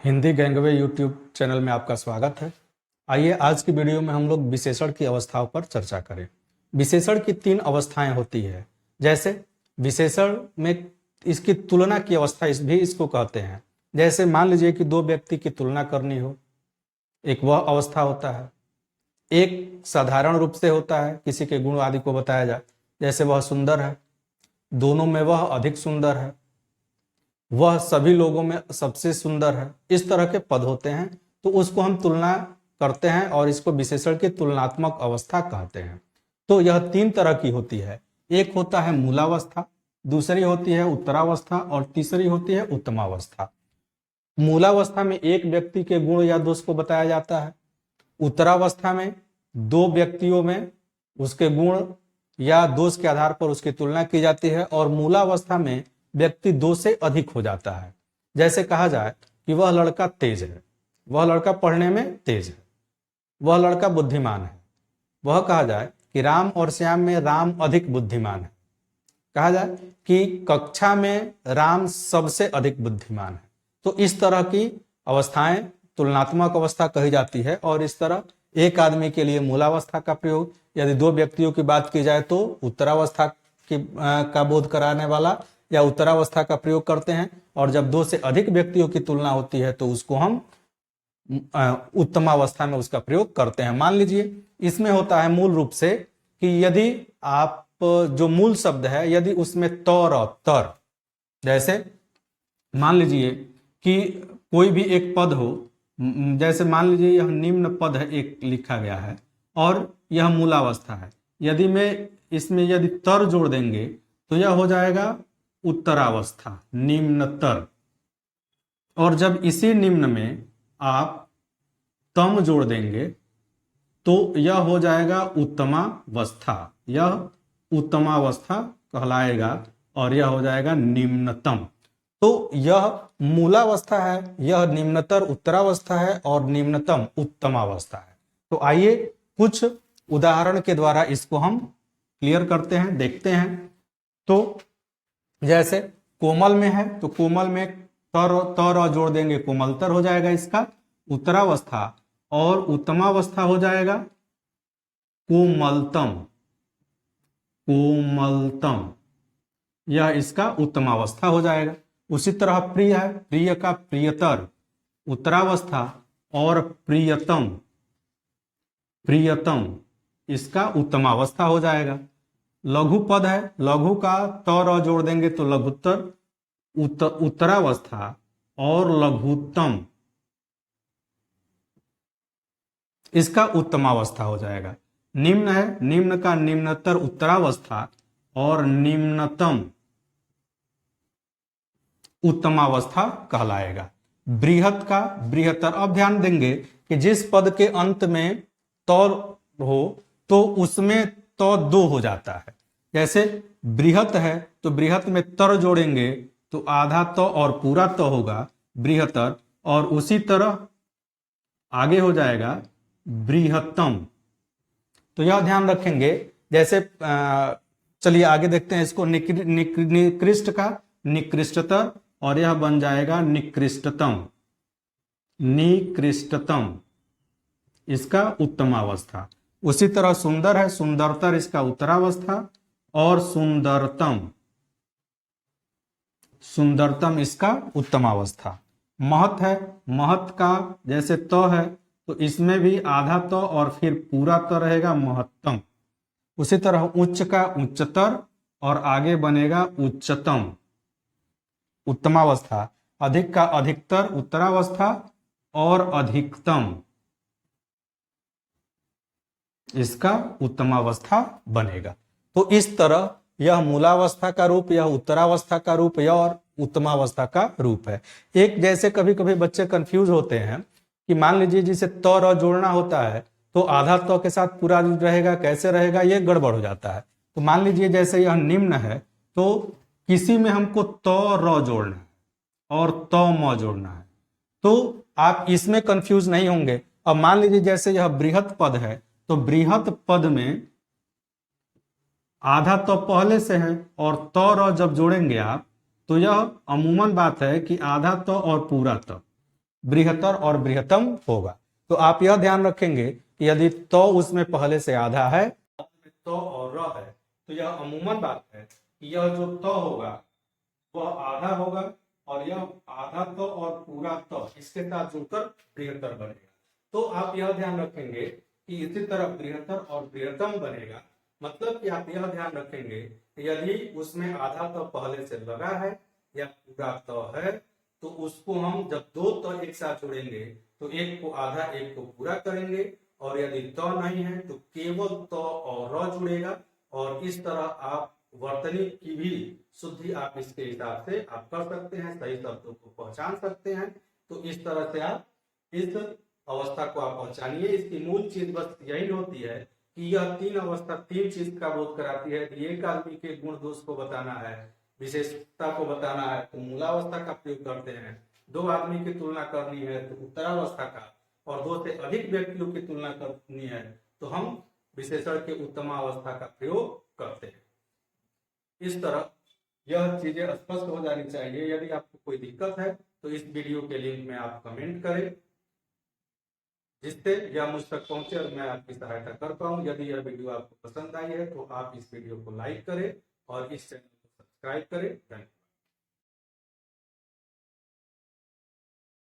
Hindi gangway YouTube channel में आपका स्वागत है। आइए आज की वीडियो में हम लोग विशेषण की अवस्थाओं पर चर्चा करें। विशेषण की 3 अवस्थाएं होती है। जैसे विशेषण में इसकी तुलना की अवस्था इसको कहते हैं। जैसे मान लीजिए कि 2 व्यक्ति की तुलना करनी हो, एक वह अवस्था होता है। एक साधारण रूप से होता है, किसी के गुण आदि को बताया जाए, जैसे वह सुंदर है, दोनों में वह अधिक सुंदर है, वह सभी लोगों में सबसे सुंदर है। इस तरह के पद होते हैं, तो उसको हम तुलना करते हैं और इसको विशेषण की तुलनात्मक अवस्था कहते हैं। तो यह 3 तरह की होती है। एक होता है मूलावस्था, दूसरी होती है उत्तरावस्था और तीसरी होती है उत्तमावस्था। मूलावस्था में एक व्यक्ति के गुण या दोष को बताया जाता है। उत्तरावस्था में 2 व्यक्तियों में उसके गुण या दोष के आधार पर उसकी तुलना की जाती है और मूलावस्था में व्यक्ति 2 से अधिक हो जाता है। जैसे कहा जाए कि वह लड़का तेज है, वह लड़का पढ़ने में तेज है, वह लड़का बुद्धिमान है। वह कहा जाए कि राम और श्याम में राम अधिक बुद्धिमान है। कहा जाए कि कक्षा में राम सबसे अधिक बुद्धिमान है। तो इस तरह की अवस्थाएं तुलनात्मक अवस्था कही जाती है। और इस तरह एक आदमी के लिए मूलावस्था का प्रयोग, यदि 2 व्यक्तियों की बात की जाए तो उत्तरावस्था का बोध कराने वाला या उत्तरावस्था का प्रयोग करते हैं, और जब 2 से अधिक व्यक्तियों की तुलना होती है तो उसको हम उत्तमावस्था में उसका प्रयोग करते हैं। मान लीजिए इसमें होता है मूल रूप से कि यदि आप जो मूल शब्द है, यदि उसमें तर और तर, जैसे मान लीजिए कि कोई भी एक पद हो, जैसे मान लीजिए यह निम्न पद है, एक लिखा गया है और यह मूलावस्था है। यदि मैं इसमें यदि तर जोड़ देंगे तो यह हो जाएगा उत्तरावस्था, निम्नतर। और जब इसी निम्न में आप तम जोड़ देंगे तो यह हो जाएगा उत्तमावस्था। यह उत्तमावस्था कहलाएगा और यह हो जाएगा निम्नतम। तो यह मूलावस्था है, यह निम्नतर उत्तरावस्था है और निम्नतम उत्तमावस्था है। तो आइए कुछ उदाहरण के द्वारा इसको हम क्लियर करते हैं, देखते हैं। तो जैसे कोमल में है तो कोमल में तर जोड़ देंगे, कोमलतर हो जाएगा इसका उत्तरावस्था, और उत्तमावस्था हो जाएगा कोमलतम। कोमलतम यह इसका उत्तमावस्था हो जाएगा। उसी तरह प्रिय है, प्रिय का प्रियतर उत्तरावस्था और प्रियतम, प्रियतम इसका उत्तमावस्था हो जाएगा। लघु पद है, लघु का तर जोड़ देंगे तो लघुत्तर उत्तरावस्था और लघुत्तम इसका उत्तमावस्था हो जाएगा। निम्न है, निम्न का निम्नतर उत्तरावस्था और निम्नतम उत्तमावस्था कहलाएगा। बृहत का बृहत्तर। अब ध्यान देंगे कि जिस पद के अंत में तौर हो तो उसमें तो 2 हो जाता है। जैसे बृहत है तो बृहत में तर जोड़ेंगे तो आधा तो और पूरा तो होगा बृहत्तर, और उसी तरह आगे हो जाएगा बृहत्तम। तो यह ध्यान रखेंगे। जैसे चलिए आगे देखते हैं इसको। निकृष्ट का निकृष्टतर और यह बन जाएगा निकृष्टतम। निकृष्टतम इसका उत्तमावस्था। उसी तरह सुंदर है, सुंदरतर इसका उत्तरावस्था और सुंदरतम, सुंदरतम इसका उत्तमावस्था। महत है, महत का जैसे तो है तो इसमें भी आधा तो और फिर पूरा तो रहेगा महत्तम। उसी तरह उच्च का उच्चतर और आगे बनेगा उच्चतम, उत्तमावस्था। अधिक का अधिकतर उत्तरावस्था और अधिकतम इसका उत्तमावस्था बनेगा। तो इस तरह यह मूलावस्था का रूप, यह उत्तरावस्था का रूप, यह और उत्तमावस्था का रूप है। एक जैसे कभी कभी बच्चे कंफ्यूज होते हैं कि मान लीजिए जिसे तो र जोड़ना होता है तो आधा तो के साथ पूरा रहेगा, कैसे रहेगा, ये गड़बड़ हो जाता है। तो मान लीजिए जैसे यह निम्न है तो किसी में हमको तो र जोड़ना है और तो म जोड़ना है, तो आप इसमें कंफ्यूज नहीं होंगे। अब मान लीजिए जैसे यह बृहत पद है तो बृहत पद में आधा तो पहले से है और तो र जब जोड़ेंगे आप तो यह अमूमन बात है कि आधा तो और पूरा तो, बृहत्तर और बृहत्तम होगा। तो आप यह ध्यान रखेंगे कि यदि तो उसमें पहले से आधा है, तो और र है, तो यह अमूमन बात है कि यह जो तो होगा वह आधा होगा और यह आधा तो और पूरा तो इसके साथ जुड़कर बृहत्तर बनेगा। तो आप यह ध्यान रखेंगे कि इसी तरह बृहत्तर और बृहत्तम बनेगा, मतलब कि आप यह ध्यान रखेंगे कि यदि उसमें आधा तो पहले से लगा है या पूरा तो है, तो उसको हम जब दो तो एक साथ जोड़ेंगे तो एक को आधा एक को पूरा करेंगे, और यदि तो नहीं है तो केवल तो और र जुड़ेगा। और इस तरह आप वर्तनी की भी शुद्धि आप इसके हिसाब से आप कर सकते हैं, सही शब्दों को पहचान सकते हैं। तो इस तरह से आप इस अवस्था को आप पहचानिए। इसकी मूल चीज बस यही होती है कि यह तीन अवस्था तीन चीज का बोध कराती है कि एक आदमी के गुण दोष को बताना है, विशेषता को बताना है तो मूलावस्था का प्रयोग करते हैं, दो आदमी की तुलना करनी है तो उत्तरावस्था का, और दो से अधिक व्यक्तियों की तुलना करनी है तो हम विशेषण के उत्तमावस्था का प्रयोग करते हैं। इस तरह यह चीजें स्पष्ट हो जानी चाहिए। यदि आपको कोई दिक्कत है तो इस वीडियो के लिंक में आप कमेंट करें, जिससे यह मुझ तक पहुंचे और मैं आपकी सहायता कर पाऊं। यदि यह वीडियो आपको पसंद आई है तो आप इस वीडियो को लाइक करें और इस चैनल को सब्सक्राइब करें। धन्यवाद।